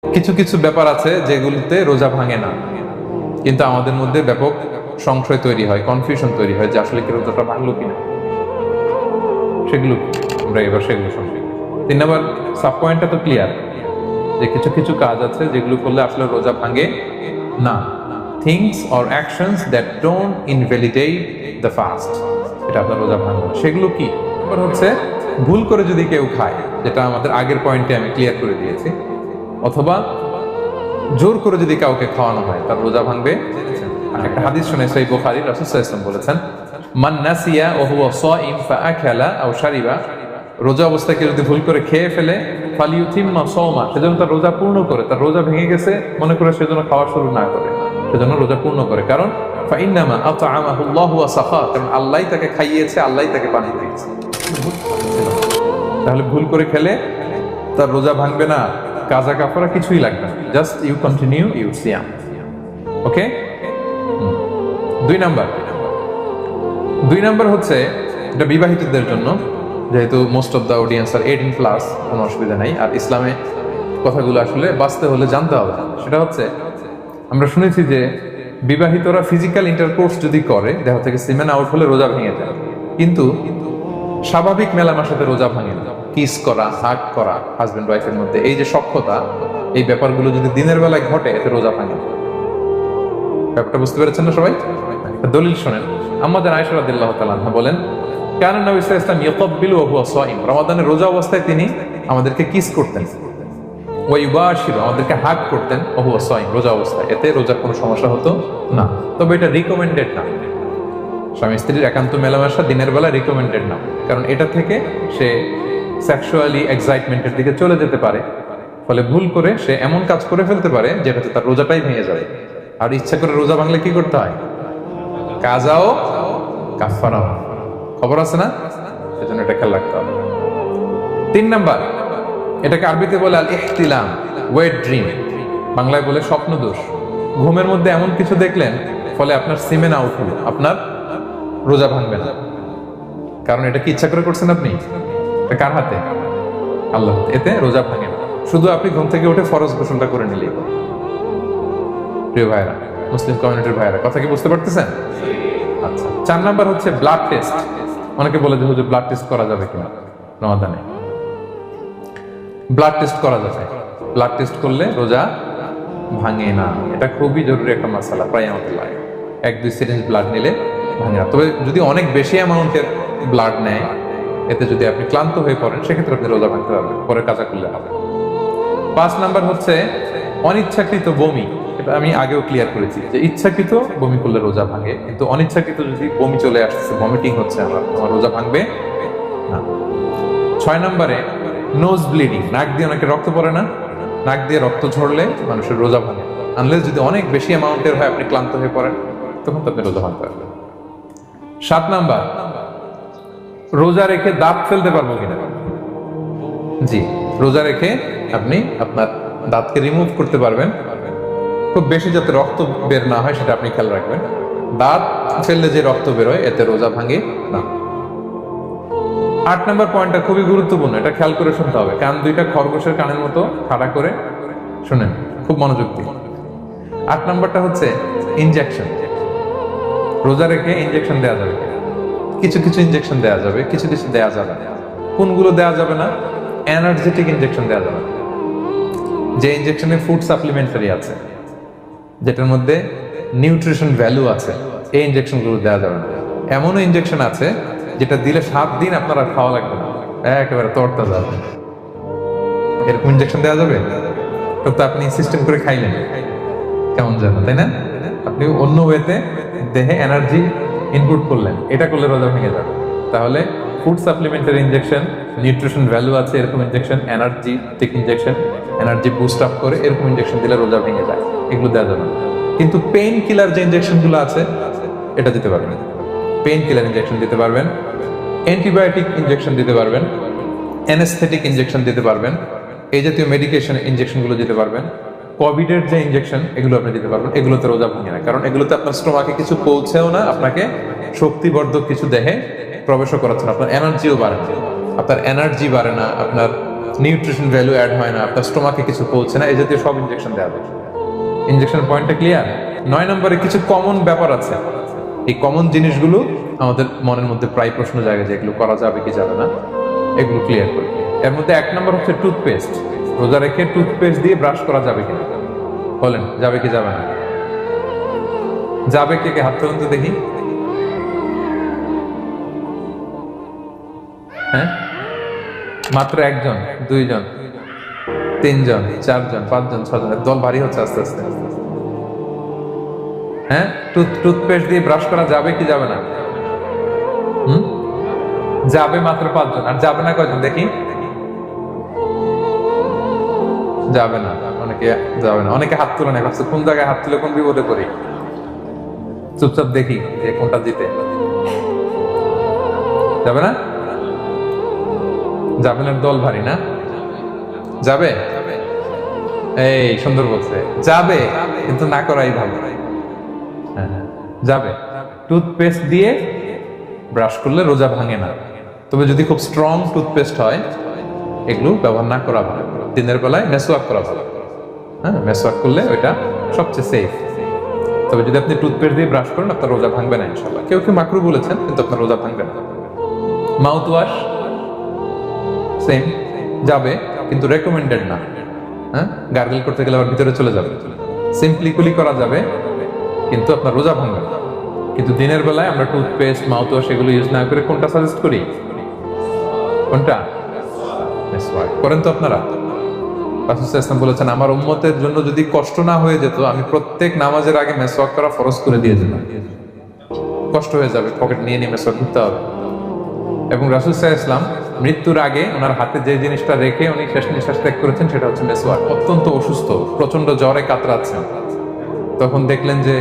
কিছু কিছু ব্যাপার আছে যেগুলোতে রোজা ভাঙে না, কিন্তু আমাদের মধ্যে ব্যাপক সংশয় তৈরি হয়, কনফিউশন তৈরি হয় যে আসলে কি রোজাটা ভাঙলো কিনা। সেগুলো আমরা এবার সেগুলো শুনবো। 3 নম্বর সাব পয়েন্টটা তো ক্লিয়ার যে কিছু কিছু কাজ আছে যেগুলো করলে আসলে রোজা ভাঙে না। Things or actions that don't invalidate the fast, এটা আপনার রোজা ভাঙবে না। সেগুলো কি? এবার হচ্ছে ভুল করে যদি কেউ খায়, যেটা আমাদের আগের পয়েন্টে আমি ক্লিয়ার করে দিয়েছি, অথবা জোর করে যদি কাউকে খাওয়ানো হয় তার রোজা ভাঙবে। একটা হাদিস শুনে সহিহ বুখারী, রাসূল সাল্লাল্লাহু আলাইহি ওয়াসাল্লাম বলেছেন, মান নাসিয়া ওয়া হুয়া সাইম ফাআকালা আও শারিবা, রোজা অবস্থায় কেউ যদি ভুল করে খেয়ে ফেলে, ফালিউতিম্মা সাওমা, সেজন্য তার রোজা পূর্ণ করে। তার রোজা ভেঙে গেছে মনে করে সেজন্য খাওয়া শুরু না করে, সেজন্য রোজা পূর্ণ করে। কারণ ফাইন্নামা আতআমাহুল্লাহু ওয়া সাখা, কারণ আল্লাহই তাকে খাইয়েছে, আল্লাহই তাকে পানি দিয়েছে। তাহলে ভুল করে খেলে তার রোজা ভাঙবে না, কাজা কাফারা কিছুই লাগবে না, জাস্ট ইউ কন্টিনিউ ইউ সিয়াম। ওকে। 2 নাম্বার হচ্ছে এটা বিবাহিতদের জন্য, যেহেতু মোস্ট অফ দ্য অডিয়েন্স আর 18+, কোনো অসুবিধা নাই। আর ইসলামে কথাগুলো আসলে বাঁচতে হলে জানতে হবে। সেটা হচ্ছে, আমরা শুনেছি যে বিবাহিতরা ফিজিক্যাল ইন্টারকোর্স যদি করে, দেহ থেকে সিমেন আউট হলে রোজা ভেঙে যায়, কিন্তু স্বাভাবিক মেলামেশাতে রোজা ভাঙে না। কিস করা, হাগ করা হাজবেন্ড ওয়াইফের মধ্যে, এই যে সখ্যতা, এই ব্যাপারগুলো যদি দিনের বেলায় ঘটে এতে রোজা ভাঙে না। ব্যাপারটা বুঝতে পেরেছেন না সবাই? দলিল শোনেন। আমাদের আয়েশা রাদিয়াল্লাহু তাআলা আনহা বলেন, কানা নবী সাল্লাল্লাহু আলাইহি ওয়াসাল্লাম ইয়াকাব্বিলু ওয়া হুয়া সাইম, রমাদানের রোজা অবস্থায় তিনি আমাদেরকে কিস করতেন, ওয়া ইউবাশিরু, আমাদেরকে হাগ করতেন, ওয়া হুয়া সাইম, রোজা অবস্থায়। এতে রোজার কোনো সমস্যা হতো না। তবে এটা রিকমেন্ডেড না। স্বামী স্ত্রীর একান্ত মেলামেশা দিনের বেলা রিকমেন্ডেড না, কারণ এটা থেকে সে সেক্সুয়ালি এক্সাইটমেন্টের দিকে চলে যেতে পারে। ফলে ভুল করে সে এমন কাজ করে ফেলতে পারে যেটাতে তার রোজাটাই ভেঙে যাবে। আর ইচ্ছা করে রোজা ভাঙলে কি করতে হয়? কাজাও কাফারাও, খবর আছে না? সেজন্য এটা খেয়াল রাখতে হবে। 3 নাম্বার, এটাকে আরবিতে বলে আল ইহতিলাম, ওয়েট ড্রিম, বাংলায় বলে স্বপ্ন দোষ। ঘুমের মধ্যে এমন কিছু দেখলেন ফলে আপনার সিমেন আউট হলো, আপনার রোজা ভাঙবে না। কারণ এটা কি ইচ্ছা করে করছেন আপনি? এটা কার হাতে? আল্লাহ হাতে। এতে রোজা ভাঙে না। শুধু আপনি ঘুম থেকে উঠে ফরজ গোসলটা করে নিলেই। প্রিয় ভাইরা, মুসলিম কমিউনিটির ভাইরা, কথা কি বুঝতে পারতেছেন? আচ্ছা। 4 নাম্বার হচ্ছে ব্লাড টেস্ট। অনেকে বলে যে হুজুর ব্লাড টেস্ট করা যাবে কিনা রমাদানে? ব্লাড টেস্ট করা যাবে। ব্লাড টেস্ট করলে রোজা ভাঙে না। এটা খুবই জরুরি একটা মাসালা, প্রায় আমাদের লাগে। 1-2 সিরিঞ্জ ব্লাড নিলে ভাঙে না। তবে যদি অনেক বেশি অ্যামাউন্টের ব্লাড নেয়, এতে যদি আপনি ক্লান্ত হয়ে পড়েন, সেক্ষেত্রে আপনি রোজা ভাঙতে পারবেন, পরে কাজা করলে হবে। 5 নাম্বার হচ্ছে অনিচ্ছাকৃত বমি। এটা আমি আগেও ক্লিয়ার করেছি যে ইচ্ছাকৃত বমি করলে রোজা ভাঙে, কিন্তু অনিচ্ছাকৃত যদি বমি চলে আসছে, ভমিটিং হচ্ছে, আমার রোজা ভাঙবে না। 6 নাম্বারে নোজ ব্লিডিং, নাক দিয়ে অনেকে রক্ত পড়ে না, নাক দিয়ে রক্ত ঝরলে মানুষের রোজা ভাঙে, আনলেস যদি অনেক বেশি অ্যামাউন্টের হয়, আপনি ক্লান্ত হয়ে পড়েন, তখন তো আপনি রোজা ভাঙতে পারবেন। 7 নাম্বার, রোজা রেখে দাঁত ফেলতে পারবো কিনা? জি, রোজা রেখে আপনি আপনার দাঁতকে রিমুভ করতে পারবেন, খুব বেশি যাতে রক্ত বের না হয় সেটা আপনি খেয়াল রাখবেন। দাঁত ফেললে যে রক্ত বের হয় এতে রোজা ভাঙে না। 8 নাম্বার পয়েন্টটা খুবই গুরুত্বপূর্ণ, এটা খেয়াল করে শুনতে হবে। কান দুইটা খরগোশের কানের মতো খাড়া করে শুনেন, খুব মনোযোগ দিন। 8 নাম্বারটা হচ্ছে ইনজেকশন। রোজা রেখে ইনজেকশন দেওয়া যাবে কিনা? কিছু কিছু ইনজেকশন দেওয়া যাবে, কিছু কিছু দেওয়া যাবে না। কোনগুলো দেওয়া যাবে না? এনার্জেটিক ইনজেকশন দেওয়া যাবে না। যে ইনজেকশনে ফুড সাপ্লিমেন্টারি আছে, যেটার মধ্যে নিউট্রিশন ভ্যালু আছে, এই ইনজেকশনগুলো দেওয়া যাবে না। এমনও ইনজেকশন আছে যেটা দিলে 7 দিন আপনার আর খাওয়া লাগবে না, একেবারে তরতা যাবে, এরকম ইনজেকশন দেওয়া যাবে? তো আপনি সিস্টেম করে খাইলেন, কেমন যাবে, তাই না? আপনি অন্য ওয়েতে দেহে এনার্জি ইনপুট করলেন, এটা করলে রোজা ভেঙে যাবে। তাহলে food supplementary injection, nutrition value আছে এরকম injection, energetic injection, energy boost up করে এরকম ইনজেকশন দিলে রোজা ভেঙে যায়, এগুলো দেওয়া যাবে না। কিন্তু পেইন কিলার যে ইনজেকশনগুলো আছে এটা দিতে পারবেন। পেইন কিলার ইনজেকশন দিতে পারবেন, অ্যান্টিবায়োটিক ইনজেকশন দিতে পারবেন, অ্যানেস্থেটিক ইনজেকশন দিতে পারবেন, এই জাতীয় মেডিকেশন ইনজেকশনগুলো দিতে পারবেন। কোভিডের যে ইনজেকশন এগুলো আপনি দিতে পারবেন। এগুলোতে রোজা ভাঙে না, কারণ এগুলোতে আপনার স্টোমাকে কিছু পৌঁছেও না, আপনাকে শক্তিবর্ধক কিছু দেহে প্রবেশও করাচ্ছে না, আপনার এনার্জিও বাড়ে না। আপনার এনার্জি বাড়ে না, আপনার নিউট্রিশন ভ্যালু অ্যাড হয় না, আপনার স্টোমাকে কিছু পৌঁছে না, এই জাতীয় সব ইনজেকশন দেওয়া যায়। ইনজেকশন পয়েন্টটা ক্লিয়ার? 9 নম্বরে কিছু কমন ব্যাপার আছে। এই কমন জিনিসগুলো আমাদের মনের মধ্যে প্রায় প্রশ্ন জাগে যে এগুলো করা যাবে কি যাবে না, এগুলো ক্লিয়ার করি। এর মধ্যে 1 নম্বর হচ্ছে টুথপেস্ট। রোজা রেখে টুথপেস্ট দিয়ে ব্রাশ করা যাবে কিনা, বলেন যাবে কি যাবে না? যাবে, কে কে হাত তুলুন তো দেখি। হ্যাঁ, মাত্র 1 জন, 2 জন, 3 জন, 4 জন, 5 জন, 6 জন, দল ভারী হচ্ছে আস্তে আস্তে। হ্যাঁ, টুথপেস্ট দিয়ে ব্রাশ করা যাবে কি যাবে না? যাবে মাত্র 5 জন। আর যাবে না কয়জন দেখি? যাবে না, অনেকে যাবে না। অনেকে হাত তুলে না, ভাবছে কোন জায়গায় হাত তুলে কোন বিপদে পড়ি। চুপচাপ দেখি যে কোনটা জিতে। যাবে না? যাবে না, দল ভারী না? যাবে? এই সুন্দর বলছে, যাবে কিন্তু না করাই ভালো। হ্যাঁ, যাবে। টুথপেস্ট দিয়ে ব্রাশ করলে রোজা ভাঙে না, তবে যদি খুব স্ট্রং টুথপেস্ট হয় এগুলো ব্যবহার না করা ভালো। দিনের বেলায় মেসওয়াক করা ভালো। হ্যাঁ, মেসওয়াক করলে ওইটা সবচেয়ে সেফ। তবে যদি আপনি টুথপেস্ট দিয়ে ব্রাশ করেন আপনার রোজা ভাঙবে না ইনশাআল্লাহ। কেউ কেউ মাকরু বলেছেন, কিন্তু আপনার রোজা ভাঙবে না। মাউথ ওয়াশ সেম, যাবে কিন্তু রেকমেন্ডেড না। হ্যাঁ, গার্গল করতে গেলে আবার ভিতরে চলে যাবে। সিম্পলি কুলি করা যাবে কিন্তু আপনার রোজা ভাঙবে না। কিন্তু দিনের বেলায় আমরা টুথপেস্ট, মাউথ ওয়াশ এগুলো ইউজ না করে কোনটা সাজেস্ট করি? কোনটা? মেসওয়াক করেন তো আপনারা? রাসূল সাল্লাল্লাহু আলাইহি ওয়াসাল্লাম বলেছেন, আমার উম্মতের জন্য যদি কষ্ট না হয়ে যেত আমি প্রত্যেক নামাজের আগে মেসওয়াক করা ফরজ করে দিয়ে যেতাম। কষ্ট হয়ে যাবে, পকেট নিয়ে নিয়ে মেসওয়াক করতে হবে। এবং রাসূল সাল্লাল্লাহু আলাইহি ওয়াসাল্লাম মৃত্যুর আগে ওনার হাতে যে জিনিসটা রেখে উনি শেষ নিঃশ্বাস ত্যাগ করেছেন সেটা হচ্ছে মেসওয়াক। অত্যন্ত অসুস্থ, প্রচন্ড জ্বরে কাতরাচ্ছেন, তখন দেখলেন যে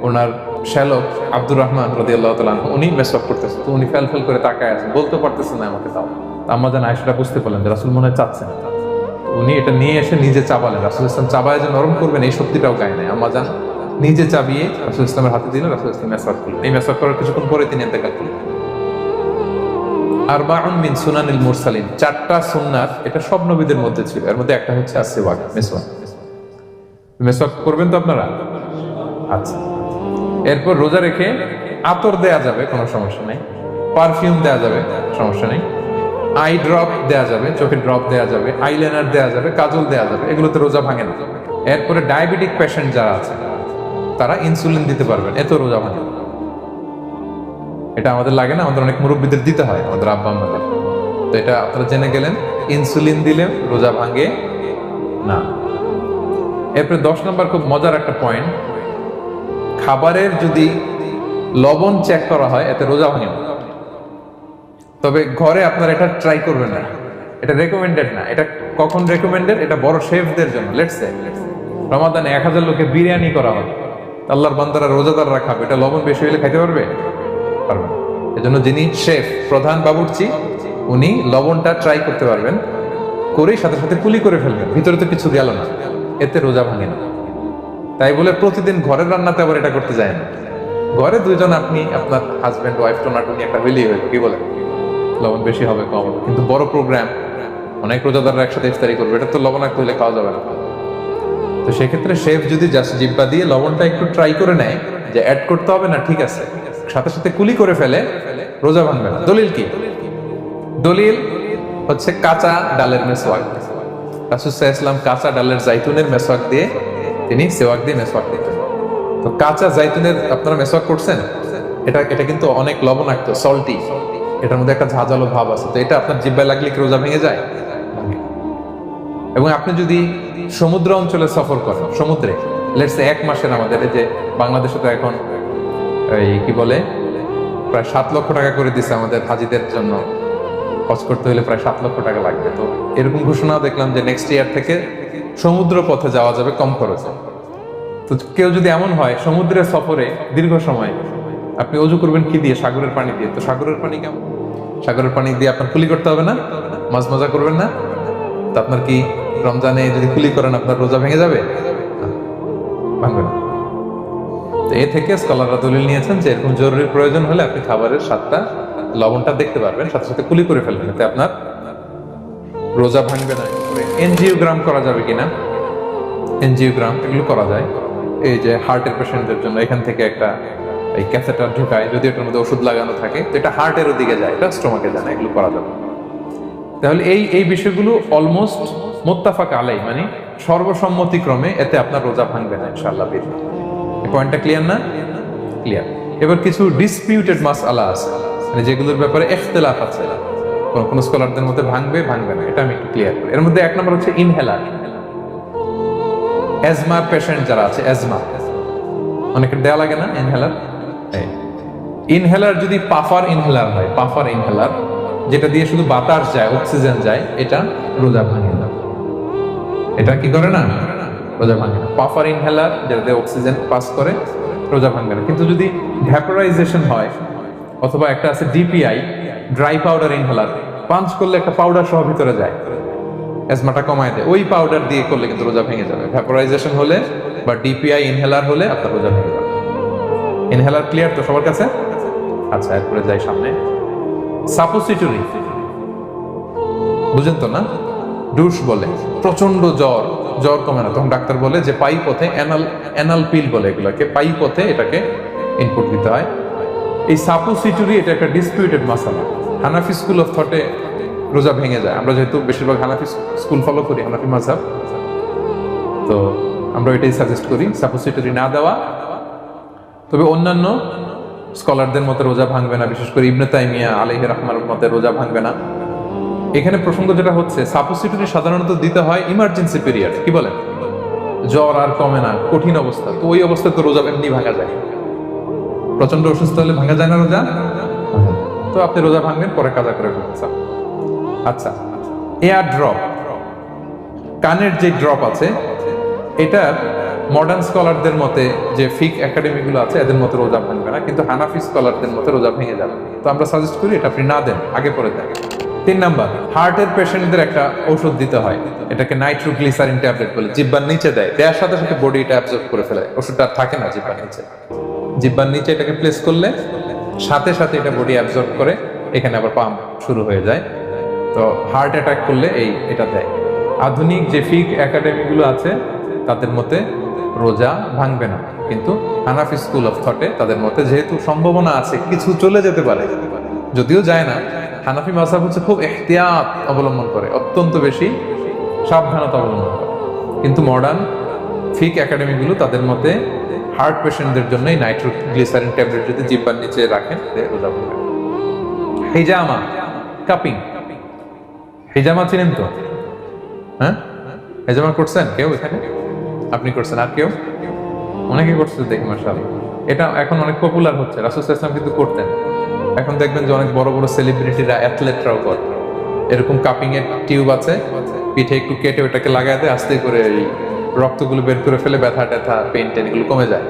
ওনার শ্যালক আব্দুর রহমান রাদিয়াল্লাহু তাআলা আনহু উনি মেসওয়াক করতেছেন, তো উনি ফেল করে তাকায় আছেন, বলতে পারতেছেন না আমাকে তাও। আম্মা জান আয়েশা বুঝতে পারলেন যে রাসূল মনে হয় চাচ্ছেন, উনি এটা নিয়ে এসে নিজে চাবালেন। রাসূল ইসলাম চাবায় যে নরম করবেন এই শক্তিটাও গায়ে নাই। আম্মা জান নিজে চাবিয়ে রাসূল ইসলামের হাতে দিলেন, রাসূল ইসলাম মেসওয়াক করলেন। এই মেসওয়াক করার কিছুক্ষণ পরে তিনি ইন্তেকাল করলেন। আরবাউন মিন সুনানিল মুরসালিন, 4টা সুন্নাত, এটা সব নবীদের মধ্যে ছিল। এর মধ্যে একটা হচ্ছে আসওয়াক, মেসওয়াক। মেসওয়াক করবেন তো আপনারা? আচ্ছা, এরপর রোজা রেখে আতর দেয়া যাবে, কোনো সমস্যা নেই। পারফিউম দেয়া যাবে, সমস্যা নেই। আই ড্রপ দেয়া যাবে, চোখে ড্রপ দেয়া যাবে, আইলাইনার দেয়া যাবে, কাজল দেয়া যাবে, এগুলোতে রোজা ভাঙে না। এরপরে ডায়াবেটিক পেশেন্ট যারা আছে তারা ইনসুলিন দিতে পারবেন, এত রোজা ভাঙে না। এটা আমাদের লাগে না, আমাদের অনেক মুরব্বীদের দিতে হয়, আমাদের আব্বা আম্মাদের। তো এটা আপনারা জেনে গেলেন, ইনসুলিন দিলে রোজা ভাঙে না। এরপরে 10 নম্বর খুব মজার একটা পয়েন্ট, খাবারের যদি লবণ চেক করা হয় এতে রোজা ভাঙে না। তবে ঘরে আপনারা এটা ট্রাই করবেন না, এটা রেকমেন্ডেড না। এটা কখন রেকমেন্ডেড? এটা বড় শেফদের জন্য। লেটস সে রমাদানে 1000 লোকে বিরিয়ানি করা হয়, আল্লাহর বান্দারা রোজাদাররা খাবে, এটা লবণ বেশি হলে খাইতে পারবে? পারবে না। এজন্য যিনি শেফ, প্রধান বাবুর্চি, উনি লবণটা ট্রাই করতে পারবেন, করেই সাথে সাথে কুলি করে ফেলবেন, ভিতরে তো কিছু গেল না, এতে রোজা ভাঙে না। তাই বলে প্রতিদিন ঘরের রান্নাতে আবার এটা করতে যায় না। ঘরে 2 জন, আপনি আপনার হাজবেন্ড ওয়াইফ টোনাটুনি একটা হইলেই হইল, কি বলেন? লবণ বেশি হবে কম হবে, কিন্তু বড় প্রোগ্রাম, অনেক রোজাদাররা একসাথে ইফতারি করবে, এটা তো লবণাক্ত হলে খাওয়া যাবে না। তো সেক্ষেত্রে শেফ যদি জাস্ট জিব্বা দিয়ে লবণটা একটু ট্রাই করে নেয় যে অ্যাড করতে হবে না, ঠিক আছে, সাথে সাথে কুলি করে ফেলে, রোজা ভাঙবে না। দলিল কি? দলিল হচ্ছে কাঁচা ডালের মেসওয়াক। রাসূল সাল্লাল্লাহু আলাইহি ওয়াসাল্লাম কাঁচা ডালের জাইতুনের মেসওয়াক দিয়ে তিনি সেওয়াক দিয়ে মেসওয়াক করতেন। তো কাঁচা জাইতুনের আপনারা মেসওয়াক করছেন, এটা কিন্তু অনেক লবণাক্ত, সল্টি, এটার মধ্যে একটা ঝাঁঝালো ভাব আছে। তো এটা আপনার জিহ্বায় লাগলে কি রোজা ভেঙে যায়? এবং আপনি যদি সমুদ্র অঞ্চলে সফর করেন, সমুদ্রে লেটস সে 1 মাসের, আমাদের এই যে বাংলাদেশে তো এখন এই কি বলে প্রায় 7 লক্ষ টাকা করে দিচ্ছে আমাদের হাজিদের জন্য, হজ করতে হলে প্রায় 7 লক্ষ টাকা লাগবে। তো এরকম ঘোষণাও দেখলাম যে নেক্সট ইয়ার থেকে সমুদ্র পথে যাওয়া যাবে কম খরচে। তো কেউ যদি এমন হয় সমুদ্রের সফরে দীর্ঘ সময়, আপনি অজু করবেন কি দিয়ে? সাগরের পানি দিয়ে। তো সাগরের পানি কেমন? সাগরের পানি দিয়ে আপনার কুলি করতে হবে না, মাছ মজা করবেন না। তো আপনার কি রমজানে যদি কুলি করেন আপনার রোজা ভেঙে যাবে? ভাঙবে না। তো এ থেকে স্কলাররা দলিল নিয়েছেন যে এরকম জরুরি প্রয়োজন হলে আপনি খাবারের স্বাদটা, লবণটা দেখতে পারবেন, সাথে সাথে কুলি করে ফেলবেন, এতে আপনার রোজা ভাঙবে না। এনজিওগ্রাম করা যাবে কিনা, এনজিওগ্রাম এগুলো করা যায়। এই যে হার্টের পেশেন্টদের জন্য এখান থেকে একটা এই ক্যাথেটার ঢুকায়, যদি এটার মধ্যে ওষুধ লাগানো থাকে তো এটা হার্টের দিকে যায়, এটা স্টোমাকে যায় না, এগুলো করা যাবে। তাহলে এই বিষয়গুলো অলমোস্ট মোত্তাফাক আলাই, মানে সর্বসম্মতিক্রমে এতে আপনার রোজা ভাঙবে না ইনশাআল্লাহ। এই পয়েন্টটা ক্লিয়ার না? ক্লিয়ার। এবার কিছু ডিসপিউটেড মাসআলা আছে, মানে যেগুলোর ব্যাপারে ইখতিলাফ আছে, কোন স্কলারদের মধ্যে ভাঙবে ভাঙবে না, এটা আমি একটু ক্লিয়ার করি। এর মধ্যে এক নম্বর হচ্ছে ইনহেলার। অ্যাজমার পেশেন্ট যারা আছে, অ্যাজমা অনেকের দেয়া লাগে না ইনহেলার। ইনহেলার যদি পাফার ইনহেলার হয়, পাফার ইনহেলার যেটা দিয়ে শুধু বাতাস যায়, অক্সিজেন যায়, এটা রোজা ভাঙে না। এটা কি করে না? রোজা ভাঙে না। পাফার ইনহেলার যেটা দিয়ে অক্সিজেন পাস করে, রোজা ভাঙবে না। কিন্তু যদি ভ্যাপোরাইজেশন হয়, অথবা একটা আছে DPI, dry powder inhaler, punch করলে একটা পাউডার সহ ভিতরে যায়, অ্যাজমাটা কমায় দেয়, ওই পাউডার দিয়ে করলে কিন্তু রোজা ভেঙে যাবে। ভ্যাপোরাইজেশন হলে বা ডিপিআই ইনহেলার হলে আপনার রোজা ভেঙে যাবে। ইনহেলার ক্লিয়ার তো সবার কাছে? আচ্ছা, এরপরে যাই সামনে। সাপোসিটরি বুঝেন তো না? ডুশ বলে, প্রচন্ড জ্বর কমে না, তখন ডাক্তার বলে যে পাই পথে অ্যানাল পিল বলে এগুলোকে, পাই পথে এটাকে ইনপুট দিতে হয়। এই সাপোসিটরি এটা একটা ডিসপিউটেড মাসালা। হানাফি স্কুল অফ থটে রোজা ভেঙে যায়। আমরা যেহেতু বেশিরভাগ হানাফি স্কুল ফলো করি, হানাফি মাযহাব, তো আমরা এটাই সাজেস্ট করি সাপোসিটরি না দেওয়া। তবে অন্যান্য স্কলারদের মতে রোজা ভাঙবে না, বিশেষ করে ইবনে তাইমিয়া আলাইহি রাহমার মতে রোজা ভাঙবে না। এখানে প্রসঙ্গ যেটা হচ্ছে, সাপোসিটরি সাধারণত দিতে হয় ইমার্জেন্সি পিরিয়ড, কি বলেন, জ্বর আর কমে না, কঠিন অবস্থা, তো ওই অবস্থায় তো রোজা এমনি ভাঙা যায়। প্রচন্ড অসুস্থ হলে ভাঙা যায় না রোজা, তো আপনি রোজা ভাঙবেন, পরে কাজা করে ফেলছেন। আচ্ছা, এয়ার ড্রপ, কানের যে ড্রপ আছে, এটা মডার্ন স্কলারদের মতে, যে ফিক একাডেমি গুলো আছে, এদের মতে রোজা ভাঙবে না, কিন্তু হানাফি স্কলারদের মতে রোজা ভেঙে যাবে। তো আমরা সাজেস্ট করি এটা আপনি না দেন, আগে পরে দেন। 3 নাম্বার, হার্টের পেশেন্টদের একটা ঔষধ দিতে হয়, এটাকে নাইট্রোগ্লিসারিন ট্যাবলেট বলে, জিহ্বার নিচে দেয়, দেওয়ার সাথে সাথে বডি এটা অ্যাবজর্ব করে ফেলে, ওষুধটা আর থাকে না জিহ্বার নিচে। জিহ্বার নিচে এটাকে প্লেস করলে সাথে সাথে এটা বডি অ্যাবজর্ব করে, এখানে আবার পাম্প শুরু হয়ে যায়। তো হার্ট অ্যাটাক করলে এটা দেয়। আধুনিক যে ফিক একাডেমি গুলো আছে তাদের মতে রোজা ভাঙবে না, কিন্তু হানাফি স্কুল অফ থটে তাদের মতে যেহেতু সম্ভাবনা আছে কিছু চলে যেতে পারে, যদিও যায় না, হানাফি মাযহাব হচ্ছে খুব ইহতিয়াত অবলম্বন করে, অত্যন্ত বেশি সাবধানতা অবলম্বন করে। কিন্তু মডার্ন ফিক একাডেমি গুলো তাদের মতে হার্ট পেশেন্টদের জন্যই নাইট্রোগ্লিসারিন ট্যাবলেট যদি জিহ্বার নিচে রাখেন রোজা ভাঙবে। হিজামা, কাপিং, হিজামা চিনেন তো? হ্যাঁ, হিজামা করছেন কেউ এখানে? আপনি করছেন, আর কেউ? অনেকে করছে দেখি, মাশাআল্লাহ। এটা এখন অনেক পপুলার হচ্ছে, রাসূল সাল্লাল্লাহু আলাইহি ওয়াসাল্লাম কিন্তু করতেন। এখন দেখবেন যে অনেক বড় বড় সেলিব্রিটিরা, অ্যাথলেটরাও করে। এরকম কাপিং এর টিউব আছে, পিঠে একটু কেটে ওটাকে লাগায় দেয়, আস্তে করে এই রক্তগুলো বের করে ফেলে, ব্যথা ট্যাথা, পেইন টেন এগুলো কমে যায়।